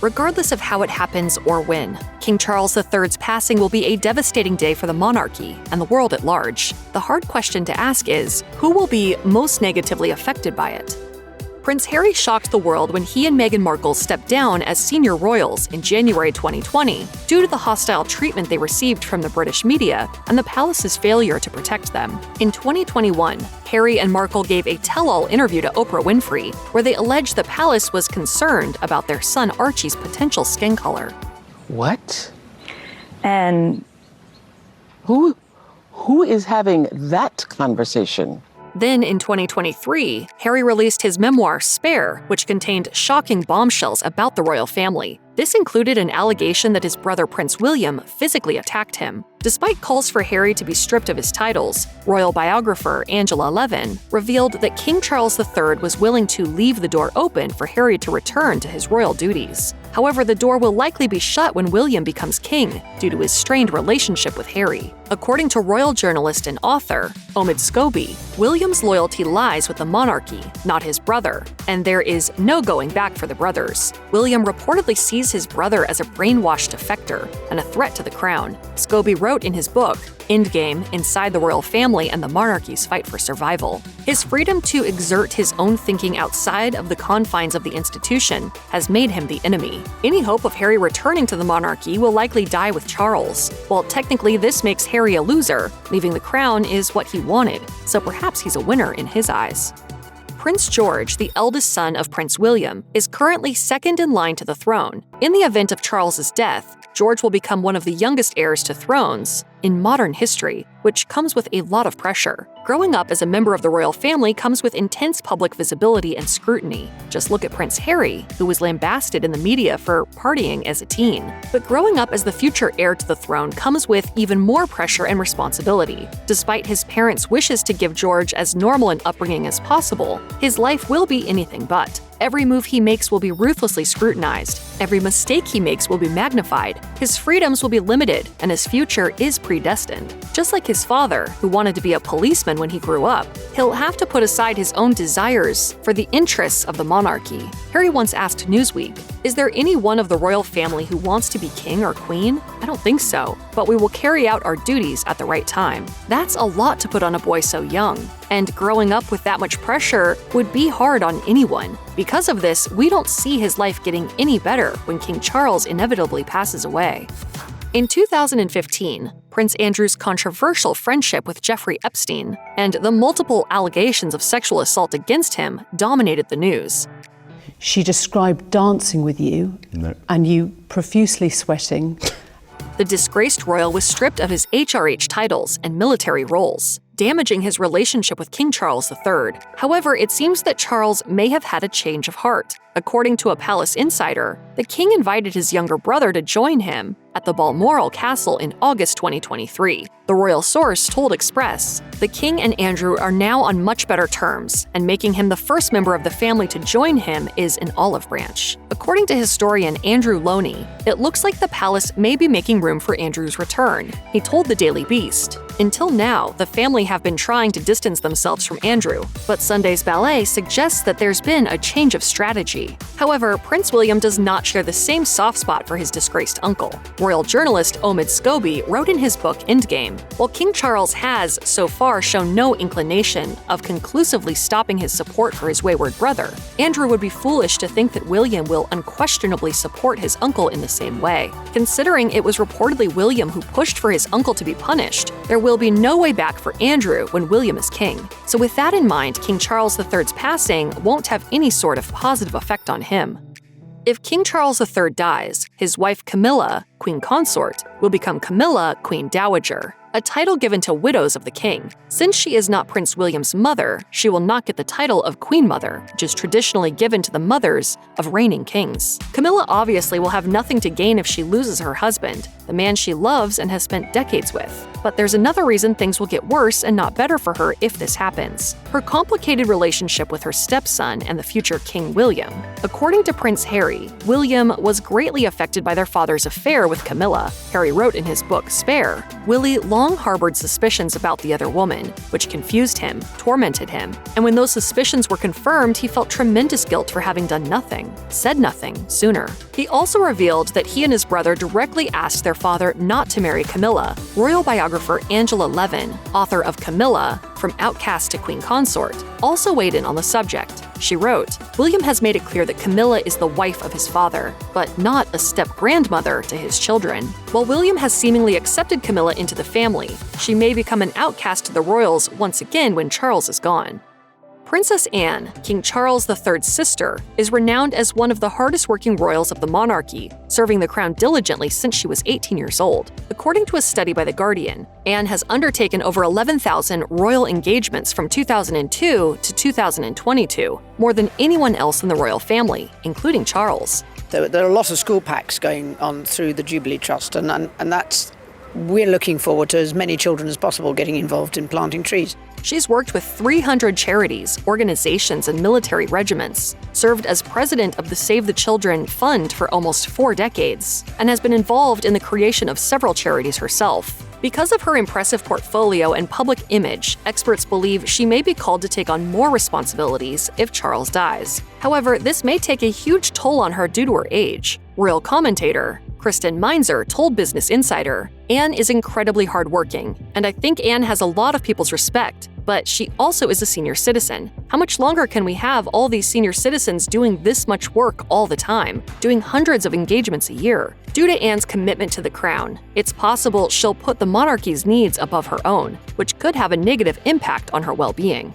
Regardless of how it happens or when, King Charles III's passing will be a devastating day for the monarchy and the world at large. The hard question to ask is, who will be most negatively affected by it? Prince Harry shocked the world when he and Meghan Markle stepped down as senior royals in January 2020 due to the hostile treatment they received from the British media and the palace's failure to protect them. In 2021, Harry and Markle gave a tell-all interview to Oprah Winfrey where they alleged the palace was concerned about their son Archie's potential skin color. What? And Who is having that conversation? Then, in 2023, Harry released his memoir, Spare, which contained shocking bombshells about the royal family. This included an allegation that his brother Prince William physically attacked him. Despite calls for Harry to be stripped of his titles, royal biographer Angela Levin revealed that King Charles III was willing to leave the door open for Harry to return to his royal duties. However, the door will likely be shut when William becomes king due to his strained relationship with Harry. According to royal journalist and author Omid Scobie, William's loyalty lies with the monarchy, not his brother, and there is no going back for the brothers. William reportedly sees his brother as a brainwashed defector and a threat to the crown. Scobie wrote in his book, Endgame: Inside the Royal Family and the Monarchy's Fight for Survival. His freedom to exert his own thinking outside of the confines of the institution has made him the enemy. Any hope of Harry returning to the monarchy will likely die with Charles. While technically this makes Harry a loser, leaving the crown is what he wanted, so perhaps he's a winner in his eyes. Prince George, the eldest son of Prince William, is currently second in line to the throne. In the event of Charles's death, George will become one of the youngest heirs to thrones in modern history, which comes with a lot of pressure. Growing up as a member of the royal family comes with intense public visibility and scrutiny. Just look at Prince Harry, who was lambasted in the media for partying as a teen. But growing up as the future heir to the throne comes with even more pressure and responsibility. Despite his parents' wishes to give George as normal an upbringing as possible, his life will be anything but. Every move he makes will be ruthlessly scrutinized. Every mistake he makes will be magnified. His freedoms will be limited, and his future is predestined. Just like his father, who wanted to be a policeman when he grew up, he'll have to put aside his own desires for the interests of the monarchy. Harry once asked Newsweek, "Is there any one of the royal family who wants to be king or queen? I don't think so, but we will carry out our duties at the right time." That's a lot to put on a boy so young. And growing up with that much pressure would be hard on anyone. Because of this, we don't see his life getting any better when King Charles inevitably passes away. In 2015, Prince Andrew's controversial friendship with Jeffrey Epstein and the multiple allegations of sexual assault against him dominated the news. She described dancing with you and you profusely sweating. The disgraced royal was stripped of his HRH titles and military roles, damaging his relationship with King Charles III. However, it seems that Charles may have had a change of heart. According to a palace insider, the king invited his younger brother to join him at the Balmoral Castle in August 2023. The royal source told Express, "The king and Andrew are now on much better terms, and making him the first member of the family to join him is an olive branch." According to historian Andrew Loney, it looks like the palace may be making room for Andrew's return. He told the Daily Beast, "Until now, the family have been trying to distance themselves from Andrew, but Sunday's ballet suggests that there's been a change of strategy." However, Prince William does not share the same soft spot for his disgraced uncle. Royal journalist Omid Scobie wrote in his book Endgame, "While King Charles has, so far, shown no inclination of conclusively stopping his support for his wayward brother, Andrew would be foolish to think that William will unquestionably support his uncle in the same way. Considering it was reportedly William who pushed for his uncle to be punished, there will be no way back for Andrew when William is king. So with that in mind, King Charles III's passing won't have any sort of positive effect on him." If King Charles III dies, his wife Camilla, Queen Consort, will become Camilla, Queen Dowager, a title given to widows of the king. Since she is not Prince William's mother, she will not get the title of Queen Mother, which is traditionally given to the mothers of reigning kings. Camilla obviously will have nothing to gain if she loses her husband. the man she loves and has spent decades with. But there's another reason things will get worse and not better for her if this happens: her complicated relationship with her stepson and the future King William. According to Prince Harry, William was greatly affected by their father's affair with Camilla. Harry wrote in his book Spare, Willie long harbored suspicions about the other woman, which confused him, tormented him, and when those suspicions were confirmed, he felt tremendous guilt for having done nothing, said nothing, sooner. He also revealed that he and his brother directly asked their father not to marry Camilla. Royal biographer Angela Levin, author of Camilla, From Outcast to Queen Consort, also weighed in on the subject. She wrote, "William has made it clear that Camilla is the wife of his father, but not a step-grandmother to his children. While William has seemingly accepted Camilla into the family, she may become an outcast to the royals once again when Charles is gone." Princess Anne, King Charles III's sister, is renowned as one of the hardest-working royals of the monarchy, serving the crown diligently since she was 18 years old. According to a study by The Guardian, Anne has undertaken over 11,000 royal engagements from 2002 to 2022, more than anyone else in the royal family, including Charles. There are a lot of school packs going on through the Jubilee Trust, and that's we're looking forward to as many children as possible getting involved in planting trees. She's worked with 300 charities, organizations, and military regiments, served as president of the Save the Children Fund for almost 4 decades, and has been involved in the creation of several charities herself. Because of her impressive portfolio and public image, experts believe she may be called to take on more responsibilities if Charles dies. However, this may take a huge toll on her due to her age. Royal commentator Kristen Meinzer told Business Insider, "Anne is incredibly hardworking, and I think Anne has a lot of people's respect, but she also is a senior citizen. How much longer can we have all these senior citizens doing this much work all the time, doing hundreds of engagements a year?" Due to Anne's commitment to the crown, it's possible she'll put the monarchy's needs above her own, which could have a negative impact on her well-being.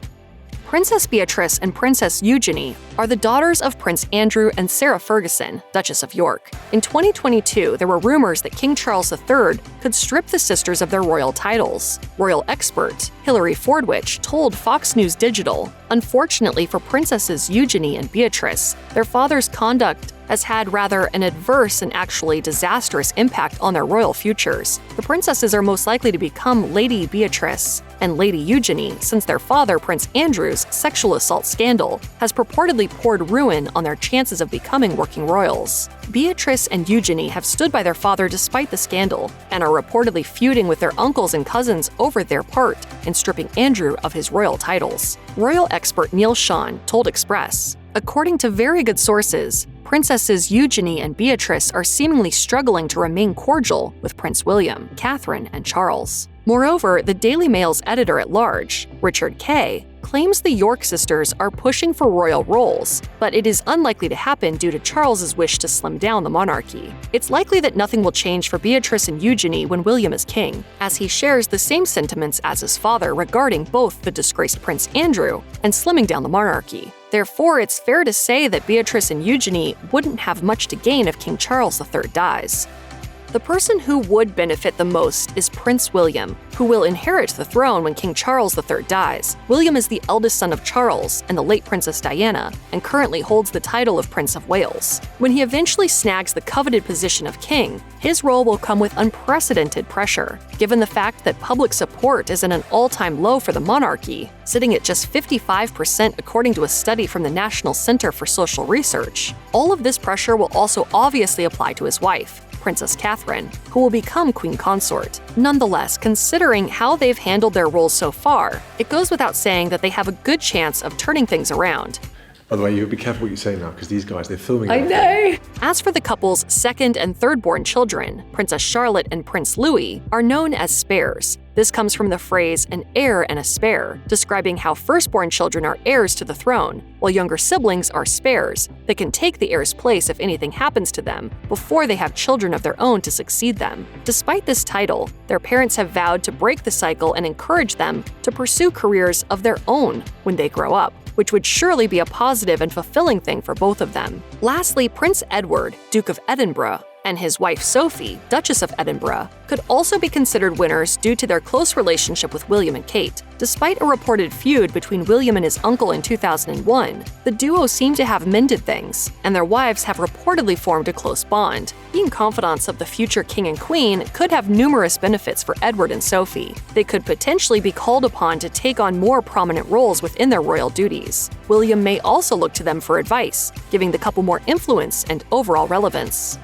Princess Beatrice and Princess Eugenie are the daughters of Prince Andrew and Sarah Ferguson, Duchess of York. In 2022, there were rumors that King Charles III could strip the sisters of their royal titles. Royal expert Hilary Fordwich told Fox News Digital, "Unfortunately for Princesses Eugenie and Beatrice, their father's conduct has had rather an adverse and actually disastrous impact on their royal futures. The princesses are most likely to become Lady Beatrice and Lady Eugenie since their father, Prince Andrew's sexual assault scandal has purportedly poured ruin on their chances of becoming working royals." Beatrice and Eugenie have stood by their father despite the scandal and are reportedly feuding with their uncles and cousins over their part in stripping Andrew of his royal titles. Royal expert Neil Sean told Express, "According to very good sources, Princesses Eugenie and Beatrice are seemingly struggling to remain cordial with Prince William, Catherine, and Charles." Moreover, the Daily Mail's editor-at-large, Richard Kay, claims the York sisters are pushing for royal roles, but it is unlikely to happen due to Charles's wish to slim down the monarchy. It's likely that nothing will change for Beatrice and Eugenie when William is king, as he shares the same sentiments as his father regarding both the disgraced Prince Andrew and slimming down the monarchy. Therefore, it's fair to say that Beatrice and Eugenie wouldn't have much to gain if King Charles III dies. The person who would benefit the most is Prince William, who will inherit the throne when King Charles III dies. William is the eldest son of Charles and the late Princess Diana, and currently holds the title of Prince of Wales. When he eventually snags the coveted position of king, his role will come with unprecedented pressure, given the fact that public support is at an all-time low for the monarchy, sitting at just 55% according to a study from the National Center for Social Research. All of this pressure will also obviously apply to his wife, Princess Catherine, who will become Queen Consort. Nonetheless, considering how they've handled their roles so far, it goes without saying that they have a good chance of turning things around. By the way, you be careful what you say now, because these guys, they're filming. I know. As for the couple's second and third-born children, Princess Charlotte and Prince Louis are known as spares. This comes from the phrase an heir and a spare, describing how firstborn children are heirs to the throne, while younger siblings are spares that can take the heir's place if anything happens to them before they have children of their own to succeed them. Despite this title, their parents have vowed to break the cycle and encourage them to pursue careers of their own when they grow up, which would surely be a positive and fulfilling thing for both of them. Lastly, Prince Edward, Duke of Edinburgh, and his wife Sophie, Duchess of Edinburgh, could also be considered winners due to their close relationship with William and Kate. Despite a reported feud between William and his uncle in 2001, the duo seem to have mended things, and their wives have reportedly formed a close bond. Being confidants of the future king and queen could have numerous benefits for Edward and Sophie. They could potentially be called upon to take on more prominent roles within their royal duties. William may also look to them for advice, giving the couple more influence and overall relevance.